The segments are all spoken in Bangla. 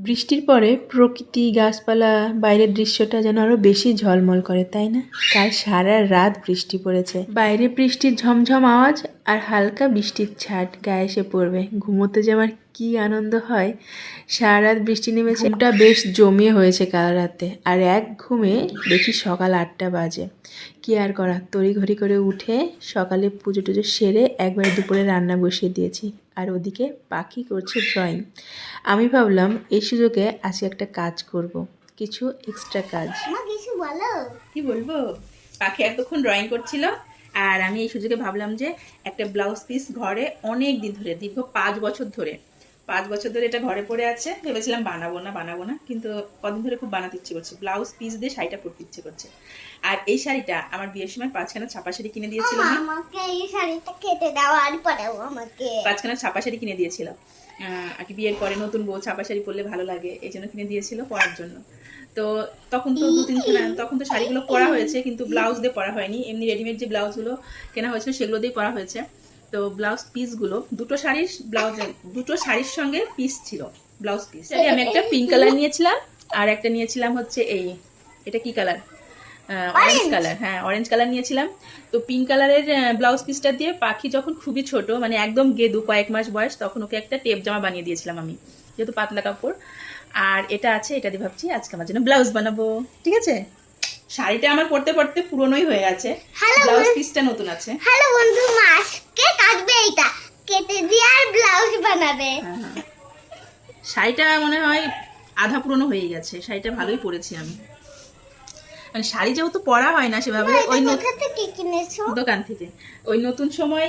বৃষ্টির পরে প্রকৃতি, গাছপালা, বাইরের দৃশ্যটা যেন আরো বেশি ঝলমল করে, তাই না? কাল সারা রাত বৃষ্টি পড়েছে। বাইরে বৃষ্টির ঝমঝম আওয়াজ আর হালকা বৃষ্টির ছাট গায়ে এসে পড়বে। ঘুমোতে যে আমার কি আনন্দ হয়। সারা রাত বৃষ্টি নেমেছে, ঘুমটা বেশ জমিয়ে হয়েছে কাল রাতে। আর এক ঘুমে দেখি সকাল 8টা বাজে। কি আর করা, তড়িঘড়ি করে উঠে সকালে পুজো টুজো সেরে একবারে দুপুরে রান্না বসিয়ে দিয়েছি। আর ওদিকে পাখি করছে ড্রয়িং। আমি ভাবলাম এই সুযোগে আজকে একটা কাজ করব, কিছু এক্সট্রা কাজ। কিছু বলো। কি বলবো, পাখি এতক্ষণ ড্রয়িং করছিল আর আমি এই সুযোগে ভাবলাম যে একটা ব্লাউজ পিস ঘরে অনেক দিন ধরে, দীর্ঘ 5 বছর ধরে এটা ঘরে পড়ে আছে। ভেবেছিলাম বানাবো না, কিন্তু কদিন ধরে খুব বানাতে ইচ্ছে করছে, ব্লাউজ পিস দিয়ে শাড়িটা পরতে ইচ্ছে করছে। আর এই শাড়িটা আমার বিয়ের সময় 5খানা ছাপা শাড়ি কিনে দিয়েছিল। আমাকে এই শাড়িটা কেটে দাও আর পরাও আমাকে। 5খানা ছাপা শাড়ি কিনে দিয়েছিল আর কি, বিয়ের পরে নতুন বউ ছাপা শাড়ি পরলে ভালো লাগে, এই জন্য কিনে দিয়েছিল পরার জন্য। তো তখন তো 2-3খানা, তখন তো শাড়িগুলো পরা হয়েছে, কিন্তু ব্লাউজ দিয়ে পরা হয়নি, এমনি রেডিমেড যে ব্লাউজগুলো কেনা হয়েছিল সেগুলো দিয়ে পরা হয়েছে। তো ব্লাউজ পিসগুলো দুটো শাড়ির সঙ্গে পিস ছিল, ব্লাউজ পিস। আমি একটা পিঙ্ক কালার নিয়েছিলাম আর একটা নিয়েছিলাম হচ্ছে এটা কি কালার, অরেঞ্জ কালার। হ্যাঁ, অরেঞ্জ কালার নিয়েছিলাম। তো পিঙ্ক কালারের ব্লাউজ পিসটা দিয়ে পাখি যখন খুবই ছোট, মানে একদম গেদু, কয়েক মাস বয়স, তখন ওকে একটা টেপ জামা বানিয়ে দিয়েছিলাম আমি, যেহেতু পাতলা কাপড়। আর এটা আছে, এটা দিয়ে ভাবছি আজকে আমার জন্য ব্লাউজ বানাবো। ঠিক আছে, শাড়িটা আমার পরতে পরতে পুরনোই হয়ে গেছে, ব্লাউজ পিসটা নতুন আছে। হ্যালো বন্ধু, মাছকে কাটবে, এটা কেটে দিয়ে আর ব্লাউজ বানাবে। হ্যাঁ, শাড়িটা মনে হয় আধা পুরনো হয়ে গেছে, শাড়িটা ভালোই পরেছি আমি। মানে শাড়ি যেহেতু পরা হয় না সেভাবে, ওই দোকান থেকে ওই নতুন সময়,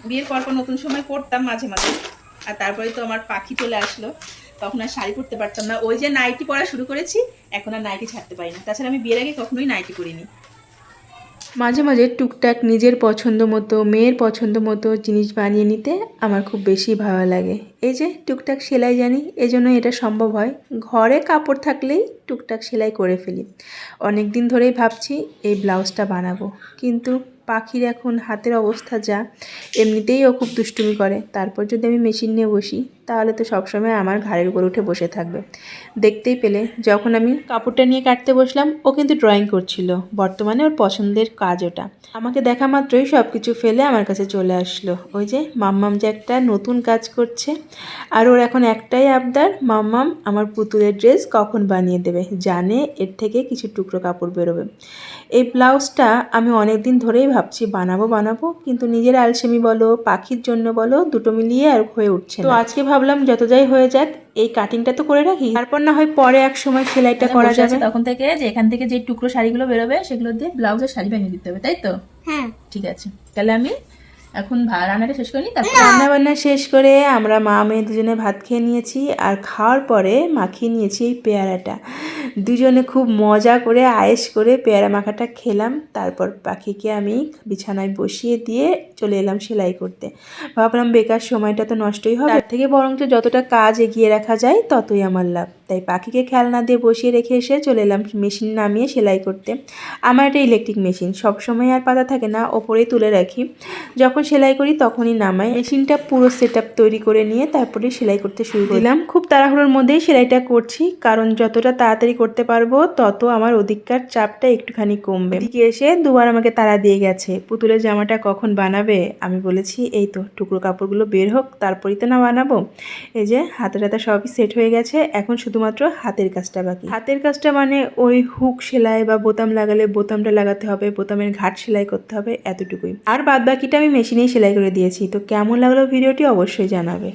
বিয়ের পর নতুন সময় পরতাম মাঝে মাঝে। আর তারপরে তো আমার পাখি চলে আসলো, তখন আর শাড়ি পরতে পারতাম না। ওই যে নাইটি পরা শুরু করেছি, এখন আর নাইটি ছাড়তে পারি না। তাছাড়া আমি বিয়ের আগে কখনোই নাইটি পরিনি। মাঝে মাঝে টুকটাক নিজের পছন্দ মতো, মেয়ের পছন্দ মতো জিনিস বানিয়ে নিতে আমার খুব বেশি ভালো লাগে। এই যে টুকটাক সেলাই জানি, এজন্য এটা সম্ভব হয়। ঘরে কাপড় থাকলেই টুকটাক সেলাই করে ফেলি। অনেক দিন ধরেই ভাবছি এই ব্লাউজটা বানাবো, কিন্তু পাখির এখন হাতের অবস্থা যা, এমনিতেই ও খুব দুষ্টুমি করে। তারপর যদি আমি মেশিন নিয়ে বসি তাহলে তো সবসময় আমার ঘাড়ের উপর উঠে বসে থাকবে। দেখতেই পেলে যখন আমি কাপড়টা নিয়ে কাটতে বসলাম, ও কিন্তু ড্রয়িং করছিল। বর্তমানে ওর পছন্দের কাজ ওটা। আমাকে দেখা মাত্রই সব কিছু ফেলে আমার কাছে চলে আসলো। ওই যে মাম্মাম যে একটা নতুন কাজ করছে, আর ওর এখন একটাই আবদার, মাম্মাম আমার পুতুলের ড্রেস কখন বানিয়ে দেবে, জানে এর থেকে কিছু টুকরো কাপড় বেরোবে। এই ব্লাউজটা আমি অনেক দিন ধরেই ভাবছি বানাবো, কিন্তু নিজের আলসেমি বলো, পাখির জন্য বলো, দুটো মিলিয়ে আর হয়ে উঠছে না। তো আজকে ভাবলাম যত যাই হয়ে যাক, এই কাটিংটা তো করে রাখি, তারপর না হয় পরে এক সময় সেলাইটা করা যাবে। তখন থেকে যে এখান থেকে যে টুকরো শাড়িগুলো বেরোবে সেগুলো দিয়ে ব্লাউজের শাড়ি বানিয়ে দিতে হবে, তাই তো? হ্যাঁ, ঠিক আছে, তাহলে আমি এখন রান্নাটা শেষ করি। তারপর রান্না বান্না শেষ করে আমরা মা মেয়ে দুজনে ভাত খেয়ে নিয়েছি। আর খাওয়ার পরে মাখিয়ে নিয়েছি এই পেয়ারাটা। দুজনে খুব মজা করে আয়েশ করে পেয়ারা মাখাটা খেলাম। তারপর পাখিকে আমি বিছানায় বসিয়ে দিয়ে চলে এলাম সেলাই করতে। ভাবলাম বেকার সময়টা তো নষ্টই হবে, তার থেকে বরঞ্চ যতটা কাজ এগিয়ে রাখা যায় ততই আমার লাভ। তাই পাখিকে খেলনা দিয়ে বসিয়ে রেখে এসে চলে এলাম মেশিন নামিয়ে সেলাই করতে। আমার একটা ইলেকট্রিক মেশিন, সবসময় আর পাতা থাকে না, ওপরেই তুলে রাখি। যখন সেলাই করি তখনই নামাই। মেশিনটা পুরো সেট আপ তৈরি করে নিয়ে তারপরে সেলাই করতে শুরু করলাম। খুব তাড়াহুড়োর মধ্যেই সেলাইটা করছি, কারণ যতটা তাড়াতাড়ি করতে পারবো তত আমার ওদিককার চাপটা একটুখানি কমবে। এদিকে এসে দুবার আমাকে তাড়া দিয়ে গেছে, পুতুলের জামাটা কখন বানাবে। আমি বলেছি এই তো টুকরো কাপড়গুলো বের হোক তারপরেই তো না বানাবো। এই যে হাতে হাতে সবই সেট হয়ে গেছে, এখন শুধুমাত্র হাতের কাজটা বাকি। হাতের কাজটা মানে ওই হুক সেলাই বা বোতাম লাগালে বোতামটা লাগাতে হবে, বোতামের ঘাট সেলাই করতে হবে, এতটুকুই। আর বাদ বাকিটা আমি মেশিনেই সেলাই করে দিয়েছি। তো কেমন লাগলো ভিডিওটি অবশ্যই জানাবে।